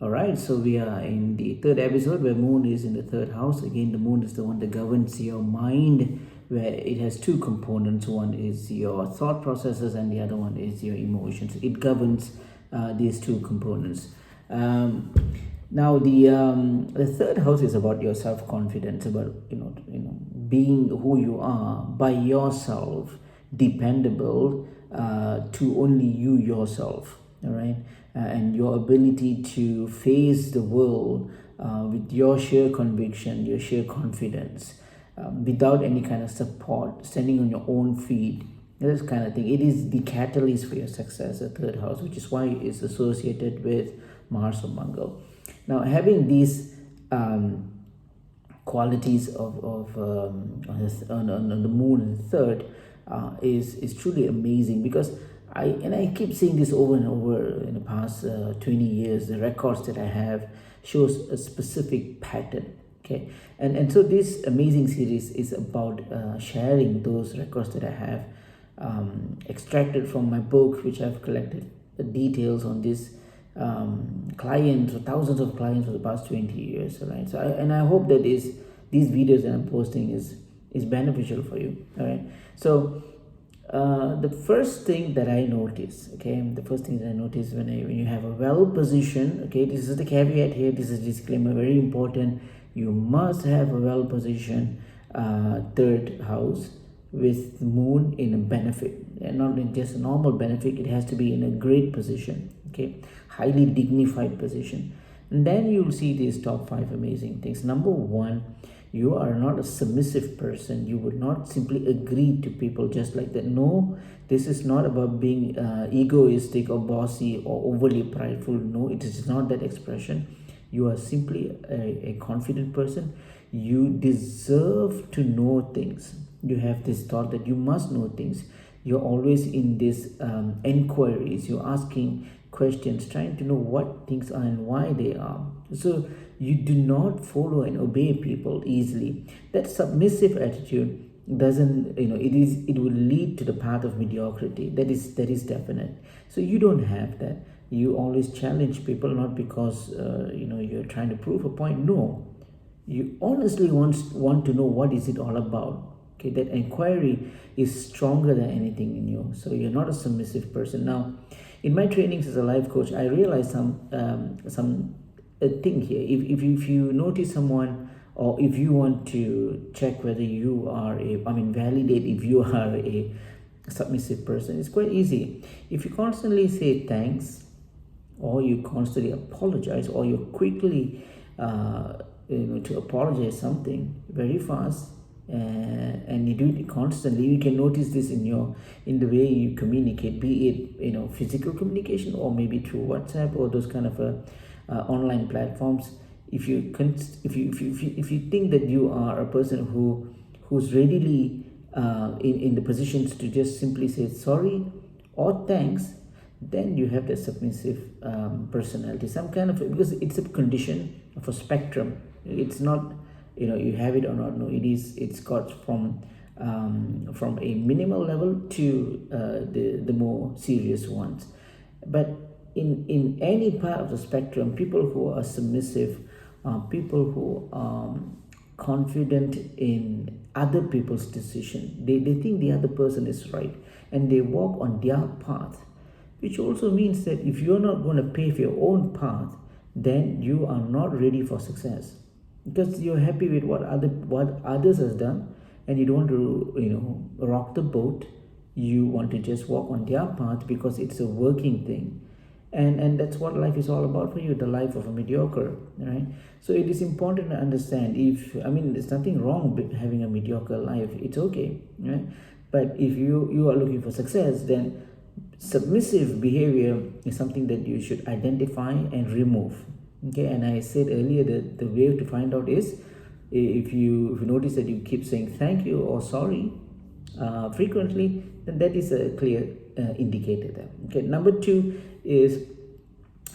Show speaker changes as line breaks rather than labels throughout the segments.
All right, so we are in the third episode where moon is in the third house. Again, the moon is the one that governs your mind, where it has two components. One is your thought processes, and the other one is your emotions. It governs these two components. Um, Now, the third house is about your self confidence, about being who you are by yourself, dependable to only you yourself. All right, and your ability to face the world with your sheer conviction, your sheer confidence, without any kind of support, standing on your own feet. This kind of thing. It is the catalyst for your success, the third house, which is why it's associated with Mars or Mangal. Now, having these qualities on the moon in the third is truly amazing, because I keep saying this over and over in the past 20 years. The records that I have shows a specific pattern. Okay, and so this amazing series is about sharing those records that I have extracted from my book, which I've collected the details on this clients or thousands of clients for the past 20 years. Right, so I hope that these videos that I'm posting is beneficial for you. All right, so the first thing that I notice, when you have a well position, okay, this is the caveat here, this is disclaimer, very important. You must have a well positioned third house with moon in a benefit, and not in just a normal benefit. It has to be in a great position, okay, highly dignified position. And then you'll see these top 5 amazing things. Number 1, you are not a submissive person. You would not simply agree to people just like that. No, this is not about being egoistic or bossy or overly prideful. No, it is not that expression. You are simply a confident person. You deserve to know things. You have this thought that you must know things. You're always in this inquiries. You're asking questions, trying to know what things are and why they are. So you do not follow and obey people easily. That submissive attitude doesn't, it will lead to the path of mediocrity. That is definite. So you don't have that. You always challenge people, not because you're trying to prove a point. No, you honestly want to know what is it all about. Okay, that inquiry is stronger than anything in you. So you're not a submissive person. Now, in my trainings as a life coach, I realized some thing here. If you notice someone, or if you want to check whether you are validate if you are a submissive person, it's quite easy. If you constantly say thanks, or you constantly apologize, or you quickly to apologize something very fast, and you do it constantly, you can notice this in the way you communicate, be it physical communication, or maybe through WhatsApp or those kind of online platforms. If you think that you are a person who's readily in the positions to just simply say sorry or thanks, then you have the submissive personality, some kind of, because it's a condition of a spectrum. It's not you have it or not. No, it's got from a minimal level to the more serious ones. But in any part of the spectrum, people who are submissive are people who are confident in other people's decision. They think the other person is right, and they walk on their path, which also means that if you're not going to pave your own path, then you are not ready for success, because you're happy with what others has done, and you don't want to rock the boat. You want to just walk on their path because it's a working thing, and that's what life is all about for you, the life of a mediocre, right? So it is important to understand, there's nothing wrong with having a mediocre life. It's okay, right? But if you are looking for success, then submissive behavior is something that you should identify and remove. Okay, and I said earlier that the way to find out is, if you notice that you keep saying thank you or sorry frequently, then that is a clear indicator there. Okay, number 2 is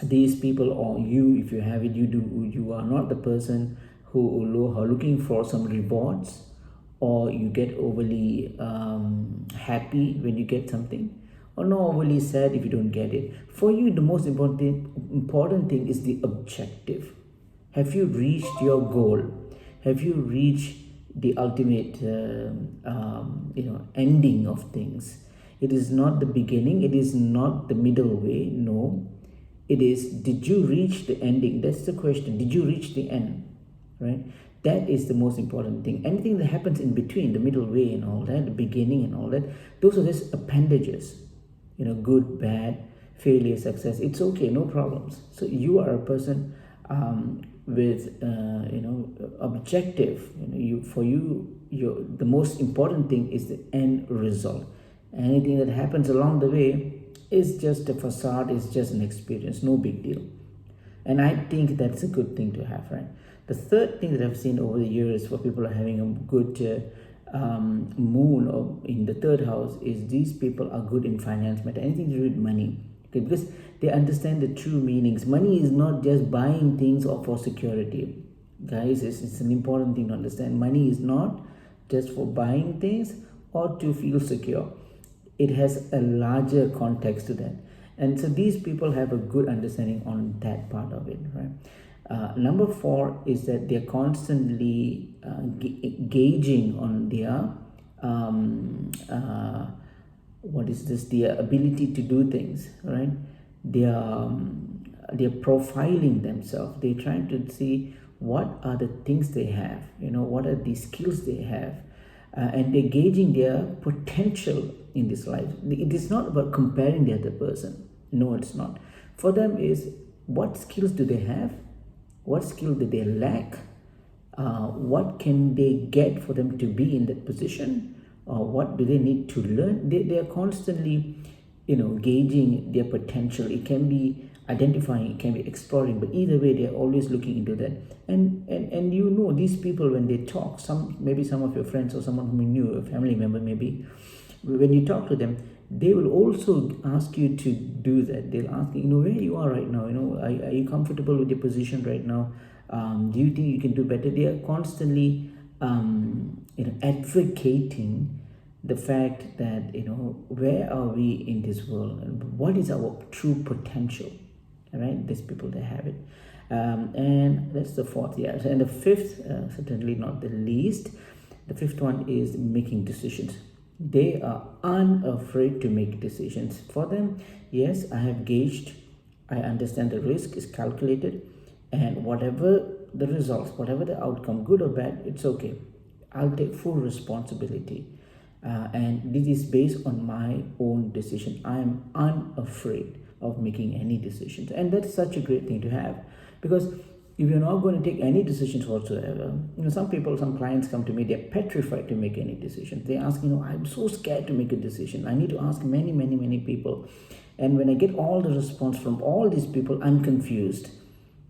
these people, or you, if you have it, you are not the person who are looking for some rewards, or you get overly happy when you get something, or not overly sad if you don't get it. For you, the most important thing is the objective. Have you reached your goal? Have you reached the ultimate ending of things? It is not the beginning, it is not the middle way. No, it is, did you reach the ending? That's the question. Did you reach the end? Right? That is the most important thing. Anything that happens in between, the middle way and all that, the beginning and all that, those are just appendages. Good, bad, failure, success, it's okay, no problems. So you are a person with objective. The most important thing is the end result. Anything that happens along the way is just a facade, is just an experience, no big deal. And I think that's a good thing to have, right? The third thing that I've seen over the years for people are having a good moon or in the third house is these people are good in finance matter, anything to do with money. Okay, because they understand the true meanings. Money is not just buying things or for security. Guys, it's an important thing to understand. Money is not just for buying things or to feel secure. It has a larger context to that. And so these people have a good understanding on that part of it, right? Number 4 is that they're constantly gauging on their their ability to do things, right? They're profiling themselves. They're trying to see what are the things they have, what are the skills they have, and they're gauging their potential in this life. It is not about comparing the other person. No, it's not. For them is, what skills do they have? What skill do they lack? What can they get for them to be in that position? What do they need to learn? They are constantly, gauging their potential. It can be identifying, it can be exploring, but either way, they are always looking into that. And these people, when they talk, maybe some of your friends or someone whom you knew, a family member maybe, when you talk to them, they will also ask you to do that. They'll ask you, where you are right now, are you comfortable with your position right now? Do you think you can do better? They are constantly advocating the fact that where are we in this world and what is our true potential. All right, these people, they have it. And that's the 4th. And the 5th, certainly not the least, the 5th one is making decisions. They are unafraid to make decisions. For them, yes, I have gauged, I understand the risk is calculated, and whatever the results, whatever the outcome, good or bad, it's okay. I'll take full responsibility. And this is based on my own decision. I am unafraid of making any decisions. And that's such a great thing to have, because if you're not going to take any decisions whatsoever, some clients come to me, they're petrified to make any decisions. They ask, I'm so scared to make a decision. I need to ask many, many, many people. And when I get all the response from all these people, I'm confused.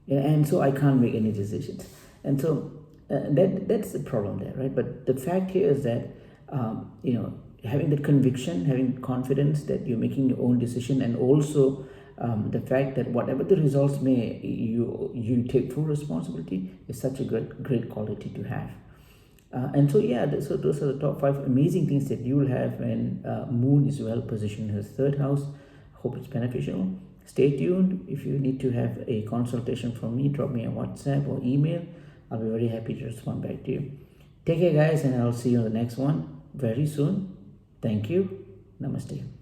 And so I can't make any decisions. And so that's the problem there, right? But the fact here is that, having that conviction, having confidence that you're making your own decision, and also the fact that whatever the results may, you take full responsibility, is such a great quality to have. And so those are the top 5 amazing things that you will have when Moon is well positioned in his 3rd house. Hope it's beneficial. Stay tuned. If you need to have a consultation from me, drop me a WhatsApp or email. I'll be very happy to respond back to you. Take care, guys, and I'll see you on the next one very soon. Thank you. Namaste.